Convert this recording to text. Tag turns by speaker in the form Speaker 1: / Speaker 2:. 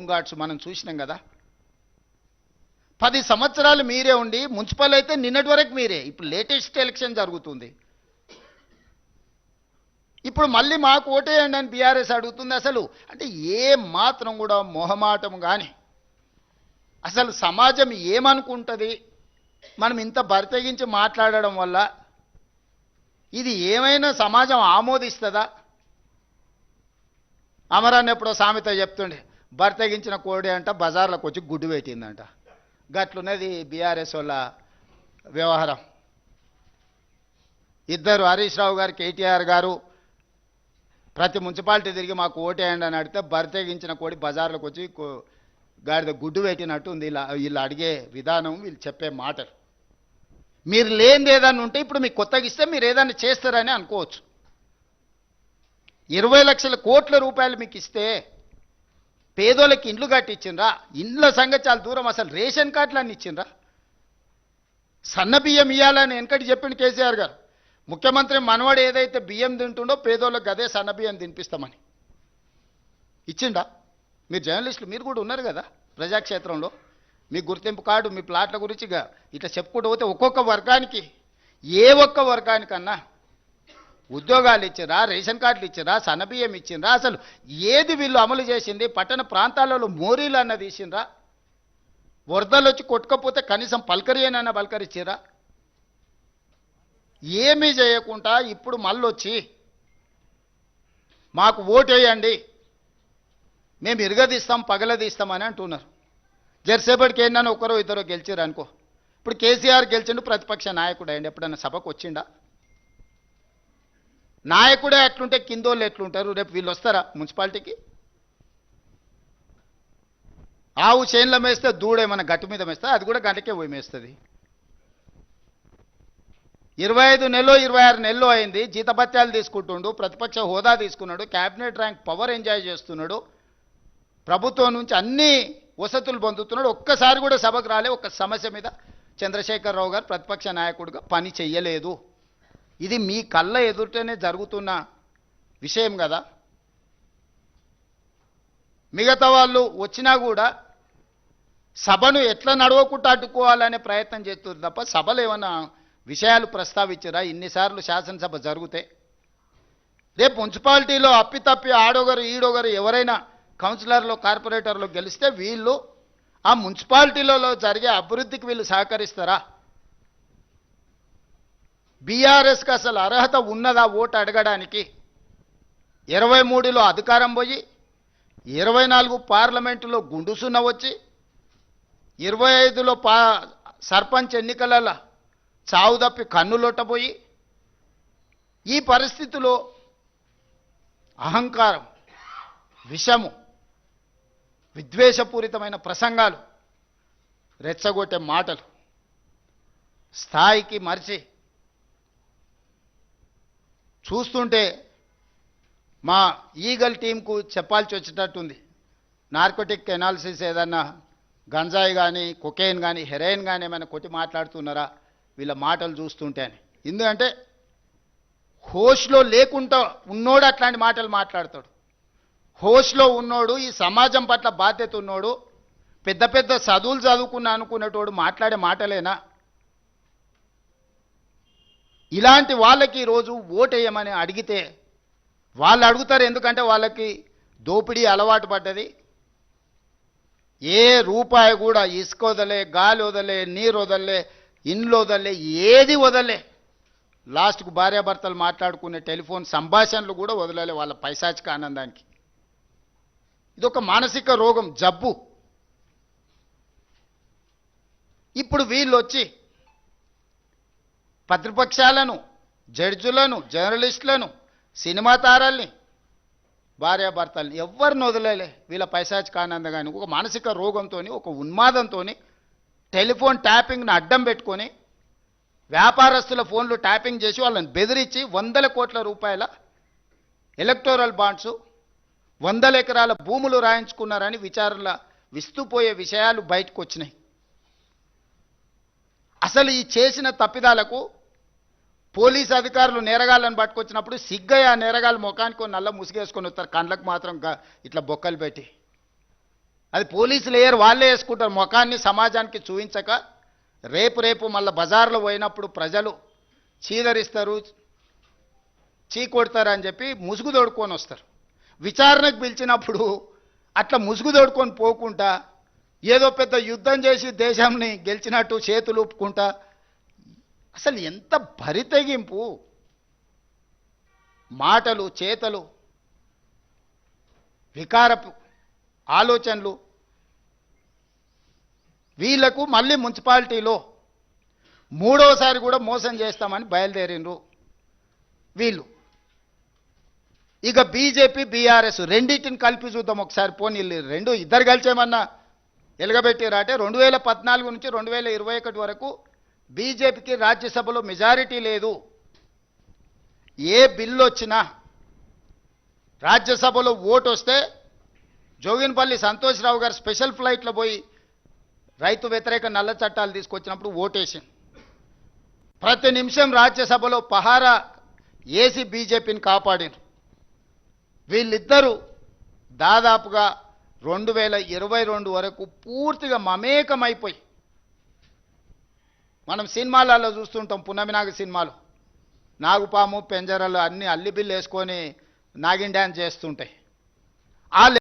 Speaker 1: హోంగార్డ్స్ మనం చూసినాం కదా. 10 సంవత్సరాలు మీరే ఉండి మున్సిపల్ అయితే నిన్నటి వరకు మీరే. ఇప్పుడు లేటెస్ట్ ఎలక్షన్ జరుగుతుంది. ఇప్పుడు మళ్ళీ మాకు ఓటేయండి అని బీఆర్ఎస్ అడుగుతుంది. అసలు అంటే ఏ మాత్రం కూడా మొహమాటం కానీ, అసలు సమాజం ఏమనుకుంటుంది మనం ఇంత బరితెగించి మాట్లాడడం వల్ల? ఇది ఏమైనా సమాజం ఆమోదిస్తుందా? అమరాన్ని ఎప్పుడో సామెత చెప్తుండే, బరితెగించిన కోడి అంట బజార్లకు వచ్చి గుడ్డు పెట్టిందంట. గట్లున్నది బీఆర్ఎస్ వాళ్ళ వ్యవహారం. ఇద్దరు హరీష్ రావు గారు, కేటీఆర్ గారు ప్రతి మున్సిపాలిటీ తిరిగి మాకు ఓటేయండి అని అడిగితే బరితెగించిన కోడి బజార్లకు వచ్చి గాడిద గుడ్డు పెట్టినట్టు ఉంది వీళ్ళు అడిగే విధానం, వీళ్ళు చెప్పే మాటలు. మీరు లేనిది ఏదన్నా ఉంటే ఇప్పుడు మీకు కొత్తగా ఇస్తే మీరు ఏదన్నా చేస్తారని అనుకోవచ్చు. 20 లక్షల కోట్ల రూపాయలు మీకు ఇస్తే పేదోళ్ళకి ఇండ్లు కట్టించిండ్రా? ఇండ్ల సంగతి చాలా దూరం, అసలు రేషన్ కార్డులు అన్ని ఇచ్చిండ్రా? సన్న బియ్యం ఇవ్వాలని వెనకటి చెప్పిండు కేసీఆర్ గారు. ముఖ్యమంత్రి మనవాడు ఏదైతే బియ్యం తింటుండో పేదోళ్ళకి అదే సన్న బియ్యం తినిపిస్తామని ఇచ్చిండా? మీరు జర్నలిస్టులు, మీరు కూడా ఉన్నారు కదా ప్రజాక్షేత్రంలో. మీ గుర్తింపు కార్డు, మీ ప్లాట్ల గురించి ఇట్లా చెప్పుకుంటూ పోతే ఒక్కొక్క వర్గానికి, ఏ ఒక్క వర్గానికన్నా ఉద్యోగాలు ఇచ్చిరా, రేషన్ కార్డులు ఇచ్చిరా, సన్నబియ్యం ఇచ్చిండ్రా? అసలు ఏది వీళ్ళు అమలు చేసింది? పట్టణ ప్రాంతాలలో మోరీలు అన్నది ఇచ్చిండ్రా? వరదలు వచ్చి కొట్టుకపోతే కనీసం పలకరియనన్నా పలకరిచ్చిరా? ఏమీ చేయకుండా ఇప్పుడు మళ్ళొచ్చి మాకు ఓటేయండి, మేము ఇరగదీస్తాం పగలదీస్తామని అంటున్నారు. జరసేపటికి ఏంటన్నా ఒకరో ఇద్దరో గెలిచారు అనుకో. ఇప్పుడు కేసీఆర్ గెలిచిండు, ప్రతిపక్ష నాయకుడు అయ్యండి. ఎప్పుడన్నా సభకు వచ్చిండా? నాయకుడే అట్లుంటే కిందోళ్ళు ఎట్లుంటారు? రేపు వీళ్ళు వస్తారా మున్సిపాలిటీకి? ఆవు చేనులో మేస్తే దూడేమన్నా గట్టు మీద మేస్తే అది కూడా గంటకే పోయి మేస్తుంది. 25 నెలలో 26 నెలలు అయింది, జీతభత్యాలు తీసుకుంటుండు, ప్రతిపక్ష హోదా తీసుకున్నాడు, క్యాబినెట్ ర్యాంక్ పవర్ ఎంజాయ్ చేస్తున్నాడు, ప్రభుత్వం నుంచి అన్ని వసతులు పొందుతున్నాడు. ఒక్కసారి కూడా సభకు రాలే. ఒక్క సమస్య మీద చంద్రశేఖరరావు గారు ప్రతిపక్ష నాయకుడిగా పని చెయ్యలేదు. ఇది మీ కళ్ళ ఎదుటనే జరుగుతున్న విషయం కదా. మిగతా వాళ్ళు వచ్చినా కూడా సభను ఎట్లా నడవకుండా అడ్డుకోవాలనే ప్రయత్నం చేస్తున్నారు తప్ప సభలు ఏమన్నా విషయాలు ప్రస్తావించారా? ఇన్నిసార్లు శాసనసభ జరిగితే రేపు మున్సిపాలిటీలో అప్పితప్పి ఆడొగరు ఈడొగరు ఎవరైనా కౌన్సిలర్లు కార్పొరేటర్లు గెలిస్తే వీళ్ళు ఆ మున్సిపాలిటీలలో జరిగే అభివృద్ధికి వీళ్ళు సహకరిస్తారా? బీఆర్ఎస్కి అసలు అర్హత ఉన్నదా ఓటు అడగడానికి? 23లో అధికారం పోయి 24 పార్లమెంటులో గుండుసున్న వచ్చి 25లో సర్పంచ్ ఎన్నికలలో చావు తప్పి కన్నులొట్టబోయి ఈ పరిస్థితిలో అహంకారం, విషము, విద్వేషపూరితమైన ప్రసంగాలు, రెచ్చగొట్టే మాటలు స్థాయికి మరిచి చూస్తుంటే మా ఈగల్ టీంకు చెప్పాల్సి వచ్చేటట్టుంది. నార్కోటిక్ ఎనాలిసిస్ ఏదన్నా గంజాయి కానీ కొకైన్ కానీ హెరాయిన్ కానీ ఏమైనా కొట్టి మాట్లాడుతున్నారా వీళ్ళ మాటలు చూస్తుంటే అని. ఎందుకంటే హోష్లో లేకుండా ఉన్నోడు అట్లాంటి మాటలు మాట్లాడతాడు. హోష్లో ఉన్నోడు, ఈ సమాజం పట్ల బాధ్యత ఉన్నోడు, పెద్ద పెద్ద చదువులు చదువుకున్నా అనుకునేటోడు మాట్లాడే మాటలేనా? ఇలాంటి వాళ్ళకి ఈరోజు ఓటేయమని అడిగితే వాళ్ళు అడుగుతారు. ఎందుకంటే వాళ్ళకి దోపిడీ అలవాటు పడ్డది. ఏ రూపాయి కూడా ఇసుక వదలే, గాలి వదలే, నీరు వదలే, ఇండ్లు వదలే, ఏది వదలే. లాస్ట్కు భార్యాభర్తలు మాట్లాడుకునే టెలిఫోన్ సంభాషణలు కూడా వదలలే వాళ్ళ పైశాచిక ఆనందానికి. ఇదొక మానసిక రోగం, జబ్బు. ఇప్పుడు వీళ్ళు వచ్చి ప్రతిపక్షాలను, జడ్జులను, జర్నలిస్టులను, సినిమా తారల్ని, భార్యాభర్తల్ని ఎవరిని వదిలేలే వీళ్ళ పైశాచిక ఆనందంగాని. ఒక మానసిక రోగంతో, ఒక ఉన్మాదంతో టెలిఫోన్ ట్యాపింగ్ను అడ్డం పెట్టుకొని వ్యాపారస్తుల ఫోన్లు ట్యాపింగ్ చేసి వాళ్ళని బెదిరించి 100 కోట్ల రూపాయల ఎలక్టోరల్ బాండ్స్, 100 ఎకరాల భూములు రాయించుకున్నారని విచారణల విస్తుపోయే విషయాలు బయటకు వచ్చినాయి. అసలు ఈ చేసిన తప్పిదాలకు పోలీస్ అధికారులు నేరగాళ్ళను పట్టుకొచ్చినప్పుడు సిగ్గయ్య నేరగాళ్ళు ముఖానికి నల్ల ముసుగేసుకొని వస్తారు, కండ్లకు మాత్రం ఇట్లా బొక్కలు పెట్టి. అది పోలీసులు వేయరు, వాళ్ళే వేసుకుంటారు. ముఖాన్ని సమాజానికి చూపించక రేపు మళ్ళీ బజార్లో పోయినప్పుడు ప్రజలు చీదరిస్తారు, చీకొడతారు అని చెప్పి ముసుగు తోడుకొని వస్తారు. విచారణకు పిలిచినప్పుడు అట్లా ముసుగు తోడుకొని పోకుండా ఏదో పెద్ద యుద్ధం చేసి దేశాన్ని గెలిచినట్టు చేతులు ఊపుకుంటా, అసలు ఎంత బరితెగింపు మాటలు, చేతలు, వికారపు ఆలోచనలు. వీళ్లకు మళ్ళీ మున్సిపాలిటీలో మూడోసారి కూడా మోసం చేస్తామని బయలుదేరిండ్రు వీళ్ళు. ఇక బీజేపీ బీఆర్ఎస్ రెండింటిని కలిపి చూద్దాం ఒకసారి. పోనీ రెండు ఇద్దరు కలిసేమన్నా ఎలగబెట్టారా అంటే 2014 నుంచి 2021 వరకు బీజేపీకి రాజ్యసభలో మెజారిటీ లేదు. ఏ బిల్లు వచ్చినా రాజ్యసభలో ఓటు వస్తే జోగిన్పల్లి సంతోష్రావు గారు స్పెషల్ ఫ్లైట్లో పోయి రైతు వ్యతిరేక నల్ల చట్టాలు తీసుకొచ్చినప్పుడు ఓటేసింది. ప్రతి నిమిషం రాజ్యసభలో పహారా ఏసీ బీజేపీని కాపాడినారు. వీళ్ళిద్దరూ దాదాపుగా 2022 వరకు పూర్తిగా మమేకమైపోయి, మనం సినిమాలలో చూస్తుంటాం, పున్నమినాగ సినిమాలు నాగుపాము పెంజరలు అన్నీ అల్లిబిల్లు వేసుకొని నాగిన్ డ్యాన్స్ చేస్తుంటాయి. ఆ